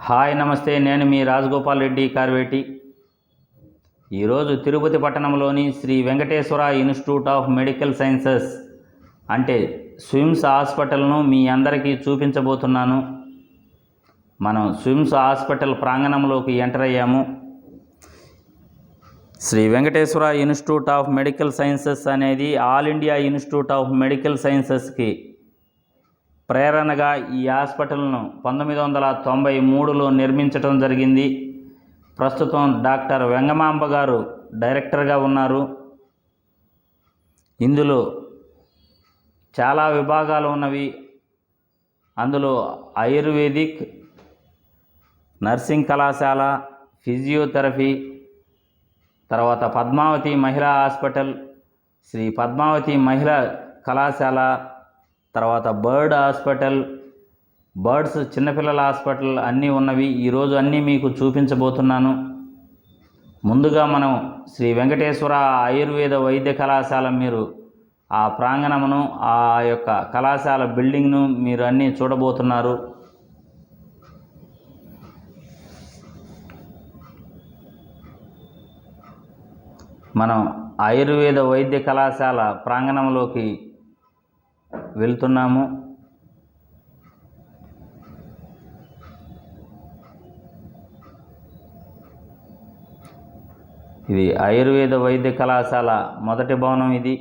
Hi నమస్తే, నేను మీ రాజగోపాల్ రెడ్డి కార్వేటి. ఈరోజు తిరుపతి పట్టణంలోని Sri Venkateswara institute of medical sciences అంటే స్విమ్స్ హాస్పిటల్ను మీ అందరికీ చూపించబోతున్నాను. మనం స్విమ్స్ హాస్పిటల్ ప్రాంగణంలోకి ఎంటర్ అయ్యాము. Sri Venkateswara institute of medical sciences అనేది all India institute of medical సైన్సెస్కి ప్రేరణగా ఈ హాస్పిటల్ను 1993లో నిర్మించడం జరిగింది. ప్రస్తుతం డాక్టర్ వెంగమాంబ గారు డైరెక్టర్గా ఉన్నారు. ఇందులో చాలా విభాగాలు ఉన్నవి. అందులో ఆయుర్వేదిక్, నర్సింగ్ కళాశాల, ఫిజియోథెరపీ, తర్వాత పద్మావతి మహిళా హాస్పిటల్, శ్రీ పద్మావతి మహిళా కళాశాల, తర్వాత బర్డ్ హాస్పిటల్, బర్డ్స్ చిన్నపిల్లల హాస్పిటల్ అన్నీ ఉన్నవి. ఈరోజు అన్నీ మీకు చూపించబోతున్నాను. ముందుగా మనం శ్రీ వెంకటేశ్వర ఆయుర్వేద వైద్య కళాశాల, మీరు ఆ ప్రాంగణమును, ఆ యొక్క కళాశాల బిల్డింగ్ను మీరు అన్నీ చూడబోతున్నారు. మనం ఆయుర్వేద వైద్య కళాశాల ప్రాంగణంలోకి వెళ్తున్నాము. ఇది ఆయుర్వేద వైద్య కళాశాల మొదటి భవనం. ఇది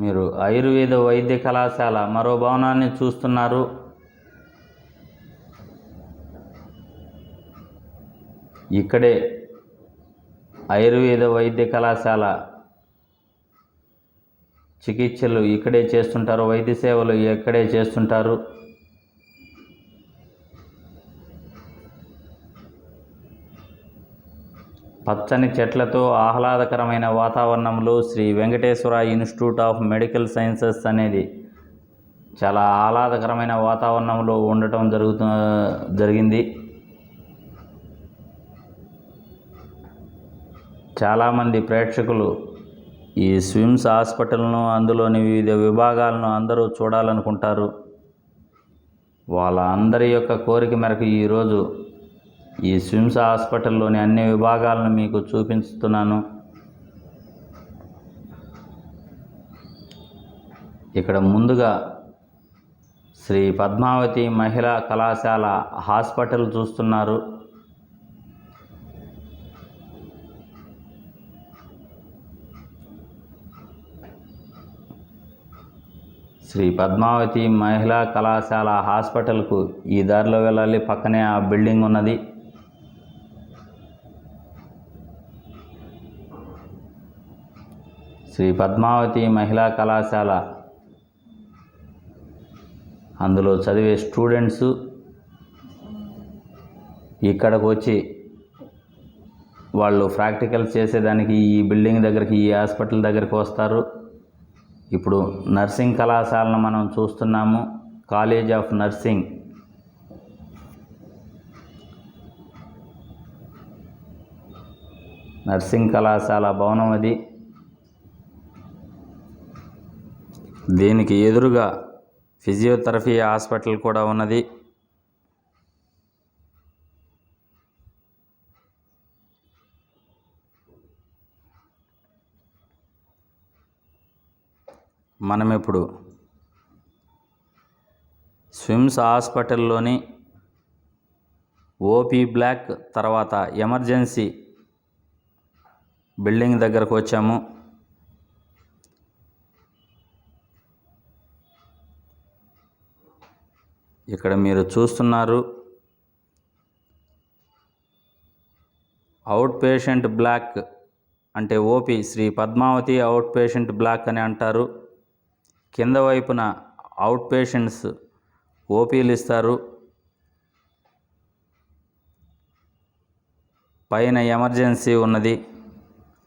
మీరు ఆయుర్వేద వైద్య కళాశాల మరో భవనాన్ని చూస్తున్నారు. ఇక్కడే ఆయుర్వేద వైద్య కళాశాల చికిత్సలు ఇక్కడే చేస్తుంటారు, వైద్య సేవలు ఇక్కడే చేస్తుంటారు. పచ్చని చెట్లతో ఆహ్లాదకరమైన వాతావరణంలో Sri Venkateswara institute of medical sciences అనేది చాలా ఆహ్లాదకరమైన వాతావరణంలో ఉండటం జరిగింది. చాలామంది ప్రేక్షకులు ఈ స్విమ్స్ హాస్పిటల్ను, అందులోని వివిధ విభాగాలను అందరూ చూడాలనుకుంటారు. వాళ్ళ అందరి యొక్క కోరిక మేరకు ఈరోజు ఈ స్విమ్స్ హాస్పిటల్లోని అన్ని విభాగాలను మీకు చూపిస్తున్నాను. ఇక్కడ ముందుగా శ్రీ పద్మావతి మహిళా కళాశాల హాస్పిటల్ చూస్తున్నారు. శ్రీ పద్మావతి మహిళా కళాశాల హాస్పిటల్కు ఈ దారిలో వెళ్ళాలి. పక్కనే ఆ బిల్డింగ్ ఉన్నది. శ్రీ పద్మావతి మహిళా కళాశాల, అందులో చదివే స్టూడెంట్స్ ఇక్కడికి వచ్చి వాళ్ళు ప్రాక్టికల్స్ చేసేదానికి ఈ బిల్డింగ్ దగ్గరికి, ఈ హాస్పిటల్ దగ్గరికి వస్తారు. ఇప్పుడు నర్సింగ్ కళాశాలను మనం చూస్తున్నాము. College of nursing. నర్సింగ్ కళాశాల భవనం అది. దీనికి ఎదురుగా ఫిజియోథెరపీ హాస్పిటల్ కూడా ఉన్నది. మనం ఇప్పుడు స్విమ్స్ హాస్పిటల్లోని ఓపీ బ్లాక్ తర్వాత ఎమర్జెన్సీ బిల్డింగ్ దగ్గరకు వచ్చాము. ఇక్కడ మీరు చూస్తున్నారు అవుట్ పేషెంట్ బ్లాక్ అంటే OP, Sri Padmavathi out patient block అని అంటారు. కింద వైపున అవుట్ పేషెంట్స్ ఓపీలు ఇస్తారు. పైన ఎమర్జెన్సీ ఉన్నది,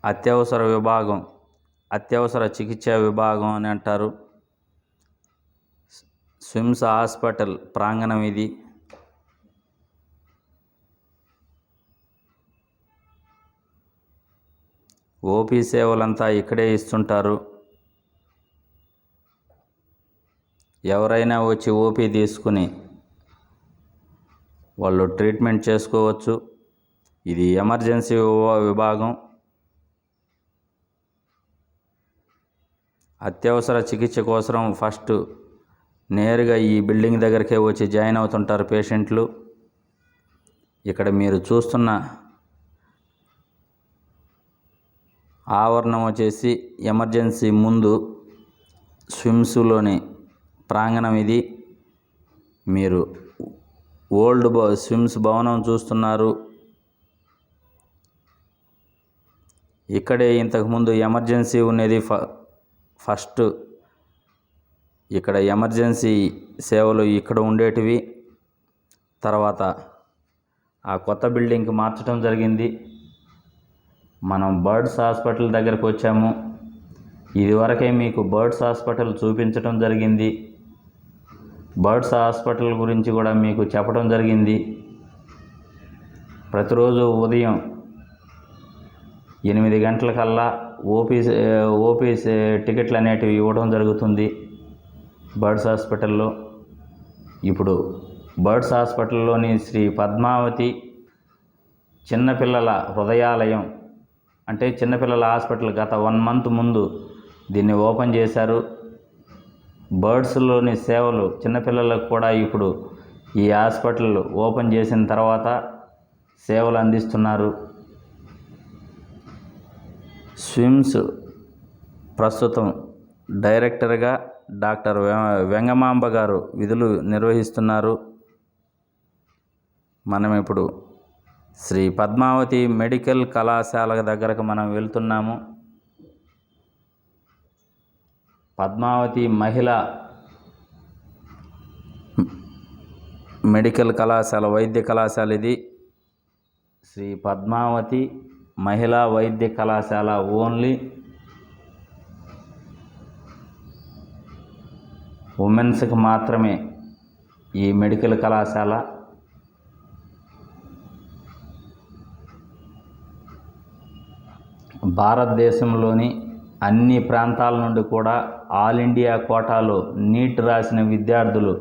అత్యవసర విభాగం, అత్యవసర చికిత్సా విభాగం అని అంటారు. స్విమ్స్ హాస్పిటల్ ప్రాంగణం ఇది. ఓపీ సేవలంతా ఇక్కడే ఇస్తుంటారు. ఎవరైనా వచ్చి ఓపీ తీసుకుని వాళ్ళు ట్రీట్మెంట్ చేసుకోవచ్చు. ఇది ఎమర్జెన్సీ విభాగం. అత్యవసర చికిత్స కోసం ఫస్ట్ నేరుగా ఈ బిల్డింగ్ దగ్గరికే వచ్చి జాయిన్ అవుతుంటారు పేషెంట్లు. ఇక్కడ మీరు చూస్తున్న ఆవరణం వచ్చేసి ఎమర్జెన్సీ ముందు స్విమ్స్లోని ప్రాంగణం ఇది. మీరు ఓల్డ్ స్విమ్స్ భవనం చూస్తున్నారు. ఇక్కడే ఇంతకుముందు ఎమర్జెన్సీ ఉన్నది. ఫస్ట్ ఇక్కడ ఎమర్జెన్సీ సేవలు ఇక్కడ ఉండేటివి. తర్వాత ఆ కొత్త బిల్డింగ్కి మార్చడం జరిగింది. మనం బర్డ్స్ హాస్పిటల్ దగ్గరకు వచ్చాము. ఇదివరకే మీకు బర్డ్స్ హాస్పిటల్ చూపించడం జరిగింది. బర్డ్స్ హాస్పిటల్ గురించి కూడా మీకు చెప్పడం జరిగింది. ప్రతిరోజు ఉదయం 8 గంటలకల్లా ఓపీ టికెట్లు అనేటివి ఇవ్వడం జరుగుతుంది బర్డ్స్ హాస్పిటల్లో. ఇప్పుడు బర్డ్స్ హాస్పిటల్లోని శ్రీ పద్మావతి చిన్నపిల్లల హృదయాలయం అంటే చిన్నపిల్లల హాస్పిటల్ గత 1 మంత్ ముందు దీన్ని ఓపెన్ చేశారు. బర్డ్స్లోని సేవలు చిన్నపిల్లలకు కూడా ఇప్పుడు ఈ హాస్పిటల్ ఓపెన్ చేసిన తర్వాత సేవలు అందిస్తున్నారు. స్విమ్స్ ప్రస్తుతం డైరెక్టర్గా డాక్టర్ వెంగమాంబ గారు విధులు నిర్వహిస్తున్నారు. మనం ఇప్పుడు శ్రీ పద్మావతి మెడికల్ కళాశాల దగ్గరకు మనం వెళ్తున్నాము. పద్మావతి మహిళా మెడికల్ కళాశాల వైద్య కళాశాల ఇది. శ్రీ పద్మావతి మహిళా వైద్య కళాశాల ఓన్లీ ఉమెన్స్కి మాత్రమే ఈ మెడికల్ కళాశాల. భారతదేశంలోని అన్ని ప్రాంతాల నుండి కూడా ఆల్ ఇండియా కోటాలో నీట్ రాసిన విద్యార్థులు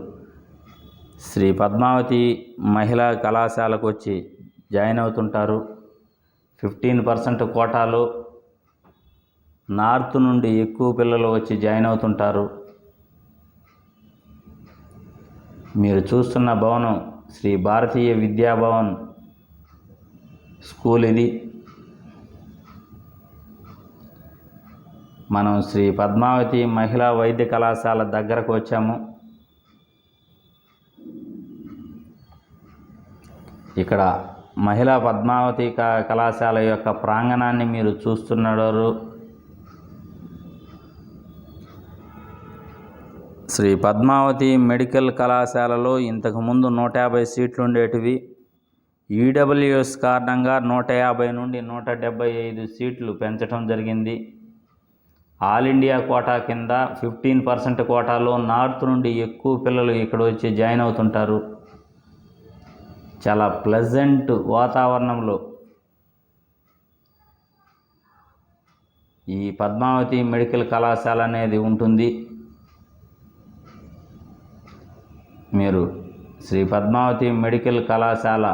శ్రీ పద్మావతి మహిళా కళాశాలకు వచ్చి జాయిన్ అవుతుంటారు. 15% కోటాలో నార్త్ నుండి ఎక్కువ పిల్లలు వచ్చి జాయిన్ అవుతుంటారు. మీరు చూస్తున్న భవనం శ్రీ భారతీయ విద్యాభవన్ స్కూల్ ఇది. మనం శ్రీ పద్మావతి మహిళా వైద్య కళాశాల దగ్గరకు వచ్చాము. ఇక్కడ మహిళా పద్మావతి కళాశాల యొక్క ప్రాంగణాన్ని మీరు చూస్తున్నారు. శ్రీ పద్మావతి మెడికల్ కళాశాలలో ఇంతకుముందు 150 సీట్లు ఉండేటివి. ఈడబ్ల్యూఎస్ కారణంగా 150 నుండి 175 సీట్లు పెంచడం జరిగింది. ఆల్ ఇండియా కోటా కింద 15% కోటాలో నార్త్ నుండి ఎక్కువ పిల్లలు ఇక్కడ వచ్చి జాయిన్ అవుతుంటారు. చాలా ప్లెజెంట్ వాతావరణంలో ఈ పద్మావతి మెడికల్ కళాశాల అనేది ఉంటుంది. మీరు శ్రీ పద్మావతి మెడికల్ కళాశాల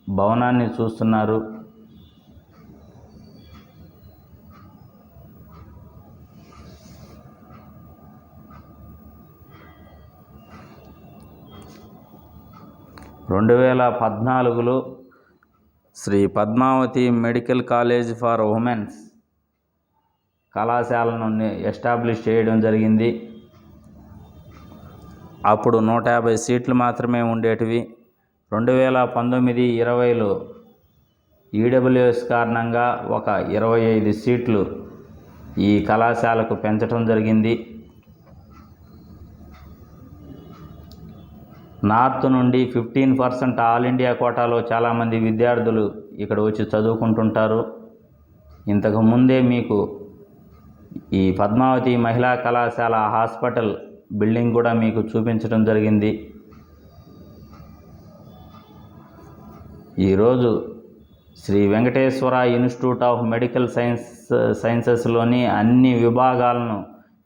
భవనాన్ని చూస్తున్నారు. రెండు 2014లో Sri Padmavathi medical college for womens కళాశాలను ఎస్టాబ్లిష్ చేయడం జరిగింది. అప్పుడు 150 సీట్లు మాత్రమే ఉండేటివి. 2019-20లో ఈడబ్ల్యూఎస్ కారణంగా ఒక 25 సీట్లు ఈ కళాశాలకు పెంచడం జరిగింది. నార్త్ నుండి 15% ఆల్ ఇండియా కోటాలో చాలామంది విద్యార్థులు ఇక్కడ వచ్చి చదువుకుంటుంటారు. ఇంతకు ముందే మీకు ఈ పద్మావతి మహిళా కళాశాల హాస్పిటల్ బిల్డింగ్ కూడా మీకు చూపించడం జరిగింది. ఈరోజు Sri Venkateswara institute of medical సైన్సెస్లోని అన్ని విభాగాలను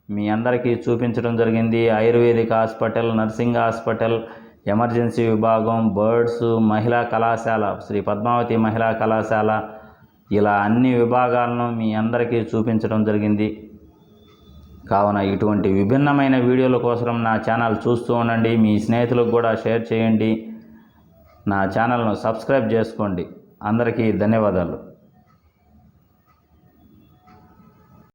మీ అందరికీ చూపించడం జరిగింది. Ayurvedic hospital, nursing hospital, emergency విభాగం, బర్డ్స్, మహిళా కళాశాల, శ్రీ పద్మావతి మహిళా కళాశాల, ఇలా అన్ని విభాగాలను మీ అందరికీ చూపించడం జరిగింది. కావున ఇటువంటి విభిన్నమైన వీడియోల కోసం నా ఛానల్ చూస్తూ ఉండండి. మీ స్నేహితులకు కూడా షేర్ చేయండి. నా ఛానల్ను సబ్స్క్రైబ్ చేసుకోండి. అందరికీ ధన్యవాదాలు.